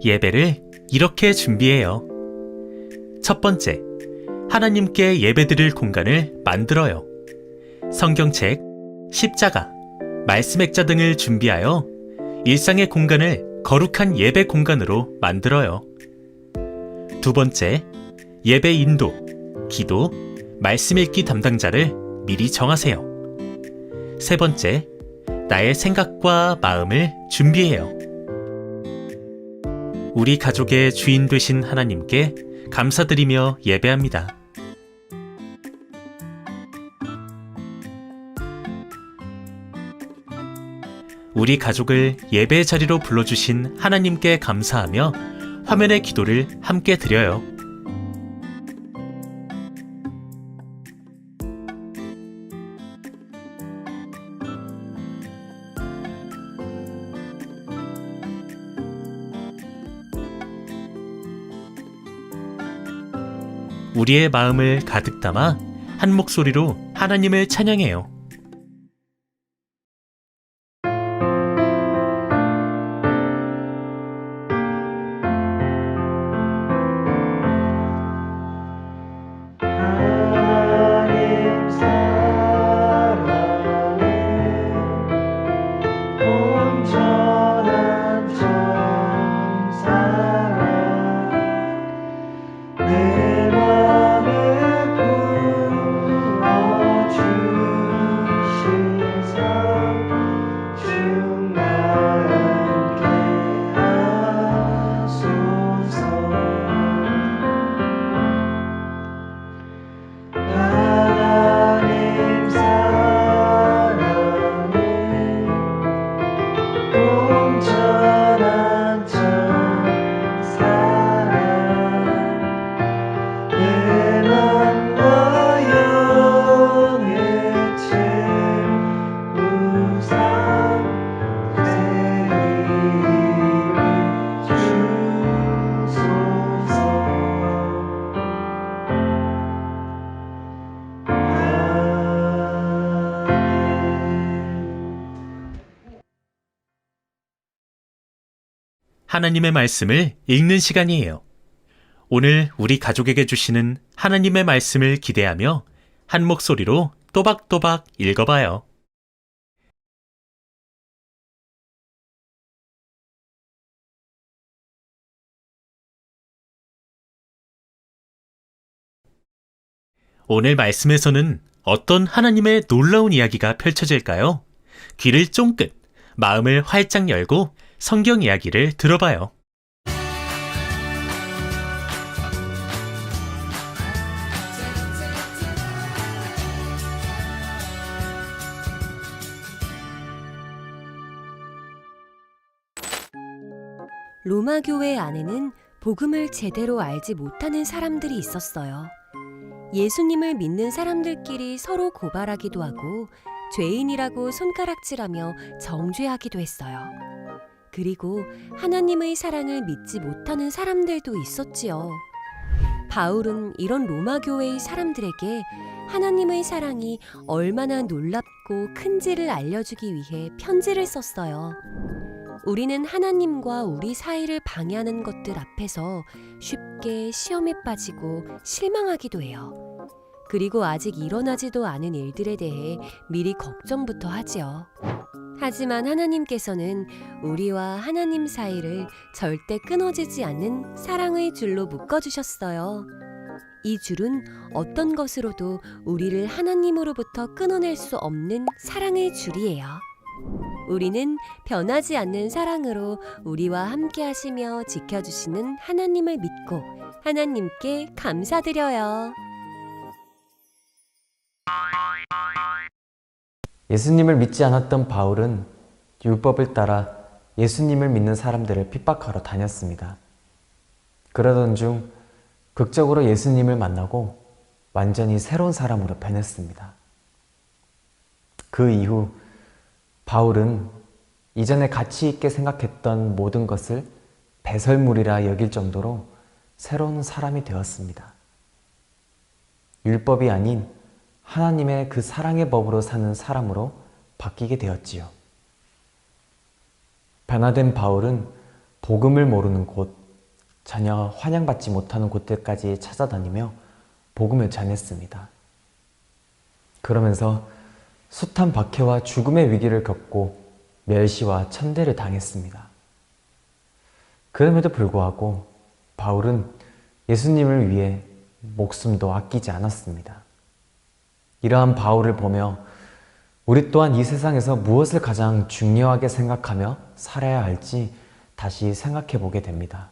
예배를 이렇게 준비해요. 첫 번째, 하나님께 예배드릴 공간을 만들어요. 성경책, 십자가, 말씀 액자 등을 준비하여 일상의 공간을 거룩한 예배 공간으로 만들어요. 두 번째, 예배 인도, 기도, 말씀 읽기 담당자를 미리 정하세요. 세 번째, 나의 생각과 마음을 준비해요. 우리 가족의 주인 되신 하나님께 감사드리며 예배합니다. 우리 가족을 예배 자리로 불러주신 하나님께 감사하며 화면의 기도를 함께 드려요. 우리의 마음을 가득 담아 한 목소리로 하나님을 찬양해요. 하나님의 말씀을 읽는 시간이에요. 오늘 우리 가족에게 주시는 하나님의 말씀을 기대하며 한 목소리로 또박또박 읽어봐요. 오늘 말씀에서는 어떤 하나님의 놀라운 이야기가 펼쳐질까요? 귀를 쫑긋, 마음을 활짝 열고 성경 이야기를 들어봐요. 로마 교회 안에는 복음을 제대로 알지 못하는 사람들이 있었어요. 예수님을 믿는 사람들끼리 서로 고발하기도 하고 죄인이라고 손가락질하며 정죄하기도 했어요. 그리고 하나님의 사랑을 믿지 못하는 사람들도 있었지요. 바울은 이런 로마 교회의 사람들에게 하나님의 사랑이 얼마나 놀랍고 큰지를 알려주기 위해 편지를 썼어요. 우리는 하나님과 우리 사이를 방해하는 것들 앞에서 쉽게 시험에 빠지고 실망하기도 해요. 그리고 아직 일어나지도 않은 일들에 대해 미리 걱정부터 하지요. 하지만 하나님께서는 우리와 하나님 사이를 절대 끊어지지 않는 사랑의 줄로 묶어주셨어요. 이 줄은 어떤 것으로도 우리를 하나님으로부터 끊어낼 수 없는 사랑의 줄이에요. 우리는 변하지 않는 사랑으로 우리와 함께 하시며 지켜주시는 하나님을 믿고 하나님께 감사드려요. 예수님을 믿지 않았던 바울은 율법을 따라 예수님을 믿는 사람들을 핍박하러 다녔습니다. 그러던 중 극적으로 예수님을 만나고 완전히 새로운 사람으로 변했습니다. 그 이후 바울은 이전에 가치 있게 생각했던 모든 것을 배설물이라 여길 정도로 새로운 사람이 되었습니다. 율법이 아닌 하나님의 그 사랑의 법으로 사는 사람으로 바뀌게 되었지요. 변화된 바울은 복음을 모르는 곳, 전혀 환영받지 못하는 곳들까지 찾아다니며 복음을 전했습니다. 그러면서 숱한 박해와 죽음의 위기를 겪고 멸시와 천대를 당했습니다. 그럼에도 불구하고 바울은 예수님을 위해 목숨도 아끼지 않았습니다. 이러한 바울을 보며 우리 또한 이 세상에서 무엇을 가장 중요하게 생각하며 살아야 할지 다시 생각해 보게 됩니다.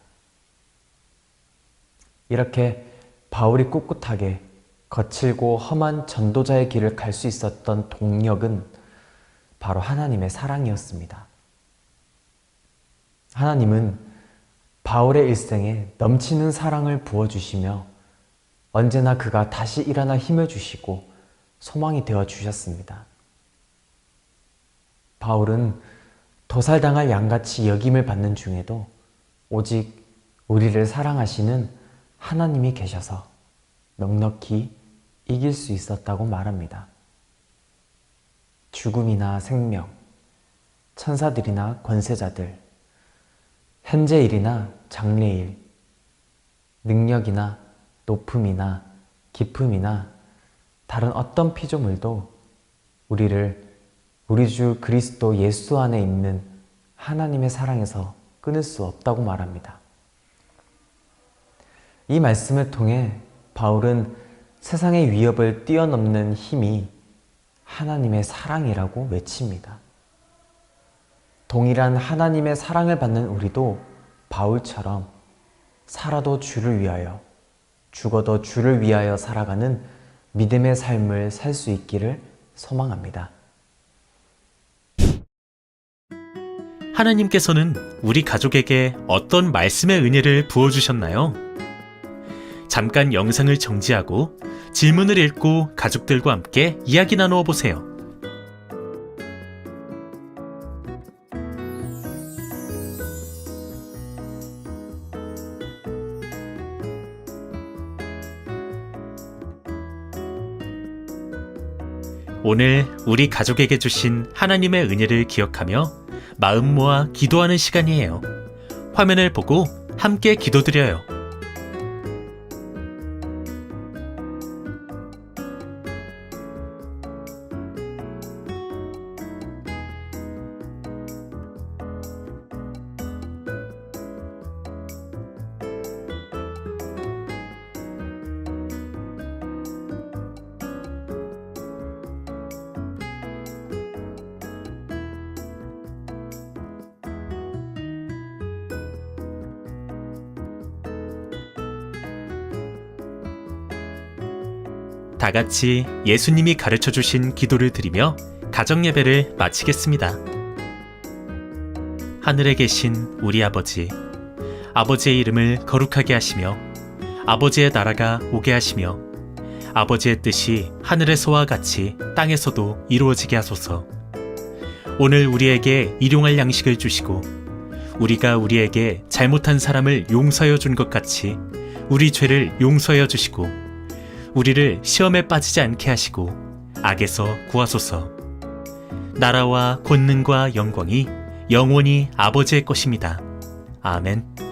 이렇게 바울이 꿋꿋하게 거칠고 험한 전도자의 길을 갈 수 있었던 동력은 바로 하나님의 사랑이었습니다. 하나님은 바울의 일생에 넘치는 사랑을 부어주시며 언제나 그가 다시 일어나 힘을 주시고 소망이 되어 주셨습니다. 바울은 도살당할 양같이 여김을 받는 중에도 오직 우리를 사랑하시는 하나님이 계셔서 넉넉히 이길 수 있었다고 말합니다. 죽음이나 생명, 천사들이나 권세자들, 현재일이나 장래일, 능력이나 높음이나 깊음이나 다른 어떤 피조물도 우리를 우리 주 그리스도 예수 안에 있는 하나님의 사랑에서 끊을 수 없다고 말합니다. 이 말씀을 통해 바울은 세상의 위협을 뛰어넘는 힘이 하나님의 사랑이라고 외칩니다. 동일한 하나님의 사랑을 받는 우리도 바울처럼 살아도 주를 위하여, 죽어도 주를 위하여 살아가는 믿음의 삶을 살 수 있기를 소망합니다. 하나님께서는 우리 가족에게 어떤 말씀의 은혜를 부어주셨나요? 잠깐 영상을 정지하고 질문을 읽고 가족들과 함께 이야기 나누어 보세요. 오늘 우리 가족에게 주신 하나님의 은혜를 기억하며 마음 모아 기도하는 시간이에요. 화면을 보고 함께 기도드려요. 다 같이 예수님이 가르쳐 주신 기도를 드리며 가정 예배를 마치겠습니다. 하늘에 계신 우리 아버지, 아버지의 이름을 거룩하게 하시며 아버지의 나라가 오게 하시며 아버지의 뜻이 하늘에서와 같이 땅에서도 이루어지게 하소서. 오늘 우리에게 일용할 양식을 주시고 우리가 우리에게 잘못한 사람을 용서하여 준 것 같이 우리 죄를 용서하여 주시고 우리를 시험에 빠지지 않게 하시고 악에서 구하소서. 나라와 권능과 영광이 영원히 아버지의 것입니다. 아멘.